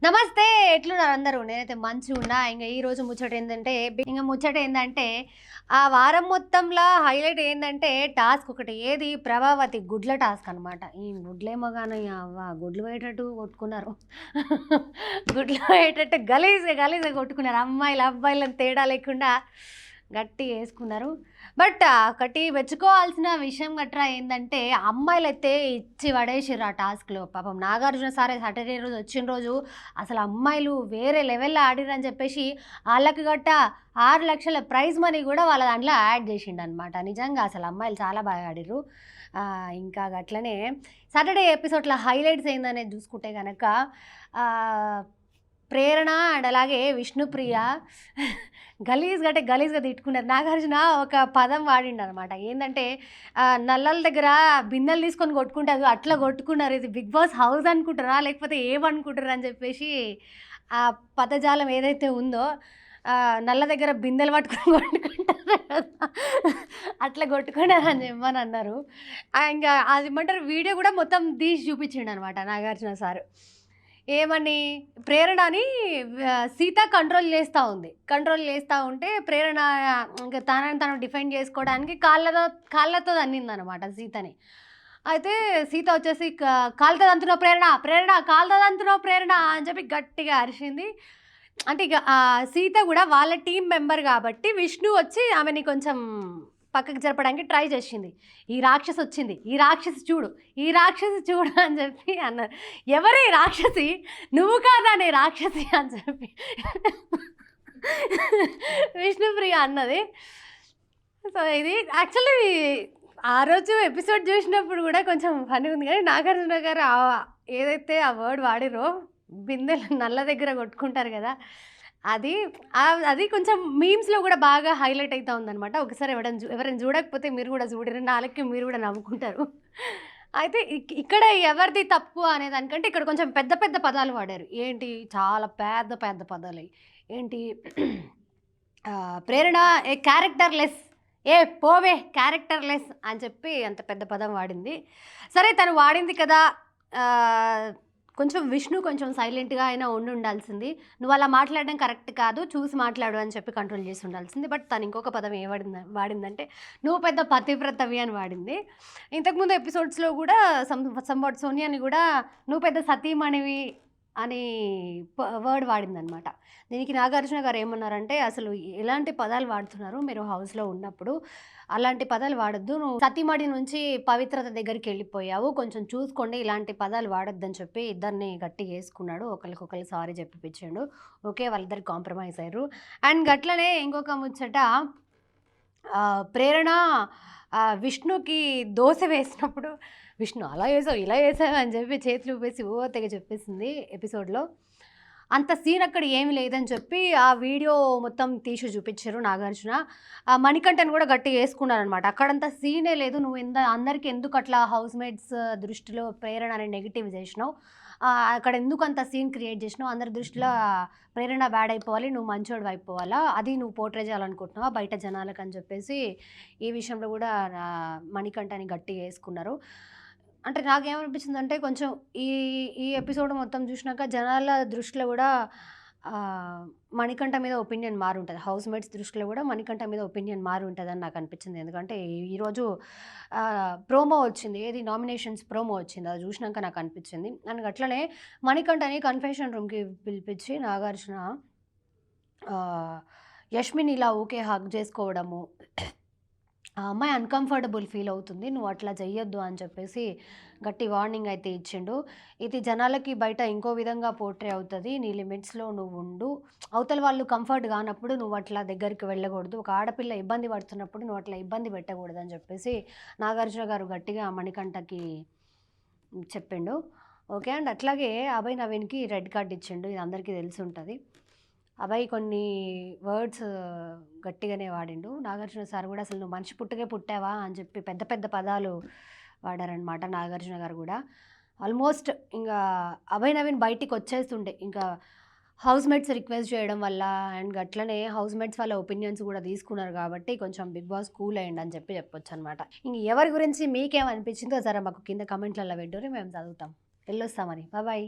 నమస్తే. ఎట్లున్నారు అందరూ? నేనైతే మంచిగున్నా. ఈరోజు ముచ్చట ఏందంటే ఆ వారం మొత్తంలో హైలైట్ ఏందంటే టాస్క్ ఒకటి. ఏది? ప్రభావతి గుడ్ల టాస్క్ అనమాట. ఈ గుడ్లేమో గాని గుడ్లు పోయేటట్టు కొట్టుకున్నారు. గుడ్లు పోయేటట్టు గలీజ్‌గా కొట్టుకున్నారు. అమ్మాయిలు, అబ్బాయిలని తేడా లేకుండా గట్టిగా యేసుకున్నారు. బట్ ఒకటి మెచ్చుకోవాల్సిన విషయం గట్రా ఏందంటే అమ్మాయిలైతే ఇచ్చి పడేసిర్రు ఆ టాస్క్‌లో. పాపం నాగార్జున సారే సాటర్‌డే రోజు వచ్చిన రోజు అసలు అమ్మాయిలు వేరే లెవెల్‌లో ఆడిర్రని చెప్పేసి ఆళ్ళకి గట్ట 6,00,000 ప్రైజ్ మనీ గూడా వాళ్ళ దాంట్లో యాడ్ జేసిండనమాట. నిజంగా అసలు అమ్మాయిలు చాలా బాగా ఆడిర్రు. ఇంకా గట్లనే సాటర్‌డే ఎపిసోడ్‌లో హైలైట్స్ ఏందనేది జూసుకుంటే గనక ఆహ్, ప్రేరణ అండ్ అలాగే విష్ణుప్రియ గలీజ్‌గా తిట్టుకున్నారు. నాగార్జున ఒక పదం వాడిండనమాట. ఏందంటే నల్లల దగ్గర బిందెలు తీసుకొని కొట్టుకుంటారు. అట్లా కొట్టుకున్నారు. ఇది 'బిగ్ బాస్' హౌస్ అనుకుంటారా? లేకపోతే ఏమనుకుంటారా? అని చెప్పేసి ఆ పదజాలం ఏదైతే ఉందో నల్ల దగ్గర బిందెలు పట్టుకొని కొట్టుకుంటారు కదా! అట్లా కొట్టుకున్నారని చెప్పనన్నారు. ఇంగా అదేమంటారు వీడియో కూడా మొత్తం తీసి చూపించిండనమాట నాగార్జున సారు. ఏమని ప్రేరణని సీత కంట్రోల్ చేస్తా ఉంది. కంట్రోల్ చేస్తా ఉంటే ప్రేరణ ఇంక తనని తను డిఫెండ్ చేసుకోవడానికి కాళ్ళతో తన్నిందనమాట సీతని. అయితే సీత వచ్చేసి కాలుతో తంతున్నవు ప్రేరణ కాలుతో తంతున్నవు ప్రేరణ అని చెప్పి గట్టిగా అరిచింది. అంటే ఇక సీత గూడా వాళ్ళ టీమ్ మెంబర్ గాబట్టి విష్ణు వచ్చి ఆమెని కొంచెం పక్కకి జరపడానికి ట్రై చేసింది. ఈ రాక్షసి చూడు అని చెప్పి అన్నారు. ఎవరే రాక్షసి? నువ్వు కాదానే రాక్షసి అని చెప్పి విష్ణుప్రియ అన్నది. సో, ఇది యాక్చువల్లీ ఆ రోజు ఎపిసోడ్ చూసినప్పుడు గూడా కొంచెం ఫన్నీగా ఉంది గానీ, నాగార్జున గారు ఏదైతే ఆ వర్డ్ వాడిర్రో బిందెలు నల్ల దగ్గర కొట్టుకుంటారు గదా! అది అది కొంచెం మీమ్స్‌లో గూడా బాగా హైలైట్ అయితా ఉందనమాట. ఒకసారి ఎవరైనా చూడకపోతే మీరు గూడా చూడుర్రి. నాలుకకి మీరు గూడా నవ్వుకుంటారు. అయితే ఇక్కడ ఎవరిది తప్పు అనే దానికంటే ఇక్కడ కొంచెం పెద్ద పెద్ద పదాలు వాడారు. ఏంటి? చాలా పెద్ద పెద్ద పదాలయి. ఏంటి? ప్రేరణ క్యారెక్టర్ లెస్. పోవే క్యారెక్టర్ లెస్ అని చెప్పి అంత పెద్ద పదం వాడింది. సరే తను వాడింది కదా! కొంచెం సైలెంట్‌గా అయినా ఉండాల్సింది. నువ్వు అలా మాట్లాడడం కరెక్ట్ కాదు. చూసి మాట్లాడు అని చెప్పి కంట్రోల్ చేసి ఉండాల్సింది. బట్ తను ఇంకొక పదం వాడిందంటే నువ్వు పెద్ద పతివ్రతవి అని వాడింది. ఇంతకుముందు ఎపిసోడ్స్‌లో కూడా సంవాట్ సోనియాని కూడా నువ్వు పెద్ద సతీమణివి అని వర్డ్ వాడిందనమాట. దీనికి నాగార్జున గారు ఏమన్నారంటే, అసలు ఎలాంటి పదాలు వాడుతున్నారు మీరు హౌస్‌లో ఉన్నప్పుడు? అలాంటి పదాలు వాడొద్దు. నువ్వు సతీమణి నుంచి పవిత్రత దగ్గరికెళ్ళిపోయావు. కొంచెం చూసుకోండి ఇలాంటి పదాలు వాడొద్దని చెప్పి ఇద్దరిని గట్టిగా యేసుకున్నాడు. ఒకళ్ళకొకళ్ళు సారీ చెప్పిపిచ్చిండు. ఓకే. వాళ్ళిద్దరు కాంప్రమైజ్ అయ్యిర్రు. అండ్ గట్లనే ఇంకొక ముచ్చట ప్రేరణ విష్ణుకి దోస వేసినప్పుడు విష్ణు అలా చేసావు, ఇలా చేసావు అని చెప్పి చేతులు ఊపేసి తెగ చెప్పేసింది ఎపిసోడ్‌లో. అంత సీన్ అక్కడ ఏమి లేదని చెప్పి ఆ వీడియో మొత్తం తీసి చూపించారు నాగార్జున. మణికంఠని కూడా గట్టిగా యేసుకున్నారనమాట. అక్కడంత సీనే లేదు. నువ్వు అందరికి ఎందుకు అట్లా హౌస్‌మేట్స్ దృష్టిలో ప్రేరణ అని నెగెటివ్ చేసినావు? అక్కడ ఎందుకు అంత సీన్ క్రియేట్ చేసినావు? అందరి దృష్టిలో ప్రేరణ బ్యాడ్ అయిపోవాలి, నువ్వు మంచోడివి అయిపోవాలా? అది నువ్వు పోర్ట్రే చేయాలనుకుంటున్నావా బయట జనాలకని చెప్పేసి ఈ విషయంలో కూడా మణికంఠని గట్టిగా యేసుకున్నారు. అంటే నాకేమనిపించిందంటే కొంచెం ఈ ఈ ఎపిసోడ్ మొత్తం చూసినాక జనాల దృష్టిలో గూడా మణికంఠ మీద ఒపీనియన్ మారుంటది. హౌస్‌మేట్స్ దృష్టిలో గూడా మణికంఠ మీద ఒపీనియన్ మారుంటదని నాకనిపించింది. ఎందుకంటే ఈరోజు ప్రోమో వచ్చింది. ఏది నామినేషన్స్ ప్రోమో వచ్చింది. అది చూసినాక నాకనిపించింది. అండ్ అట్లనే మణికంఠని కన్ఫెషన్ రూమ్‌కి పిలిపించి నాగార్జున యష్మిని ఇలా ఊకే హగ్ చేసుకోవడము, ఆ అమ్మాయి అన్‌కంఫర్టబుల్ ఫీల్ అవుతుంది. నువ్వు అట్లా చెయ్యొద్దు అని చెప్పేసి గట్టి వార్నింగ్ అయితే ఇచ్చిండు. ఇది జనాలకి బయట ఇంకో విధంగా పోర్ట్రే అవుతది. నీ లిమిట్స్‌లో నువ్వుండు. అవతల వాళ్ళు కంఫర్ట్ గానప్పుడు నువ్వు అట్లా దగ్గరికి వెళ్ళకూడదు. ఒక ఆడపిల్ల ఇబ్బంది పడుతున్నప్పుడు నువ్వు అట్లా ఇబ్బంది పెట్టకూడదని చెప్పేసి నాగార్జున గారు గట్టిగా మణికంఠకి చెప్పిండు. ఓకే. అండ్ అట్లాగే అభయ్ నవీన్‌కి రెడ్ కార్డ్ ఇచ్చిండు. ఇది అందరికీ తెలిసుంటది. అభయ్ కొన్ని వర్డ్స్ గట్టిగానే వాడిండు. నాగార్జున సార్ గూడా అసలు నువ్వు మనిషి పుట్టుకే పుట్టావా అని చెప్పి పెద్ద పెద్ద పదాలు వాడారనమాట నాగార్జున గారు గూడా. ఆల్మోస్ట్ ఇంగా అభయ్ నవీన్ బయటికొచ్చేస్తుండే. ఇంకా హౌస్‌మేట్స్ రిక్వెస్ట్ చేయడం వల్ల అండ్ గట్లనే హౌస్‌మేట్స్ వాళ్ళ ఒపీనియన్స్ గూడా తీసుకున్నారు గాబట్టి కొంచెం బిగ్ బాస్ కూల్ అయ్యిండని చెప్పొచ్చనమాట. ఇంక ఎవరి గురించి మీకేమనిపించిందో జర మాకు కింద కామెంట్‌లలో పెట్టుర్రి మేము చదువుతాం. ఎళ్ళొస్తా మరి. బాయ్.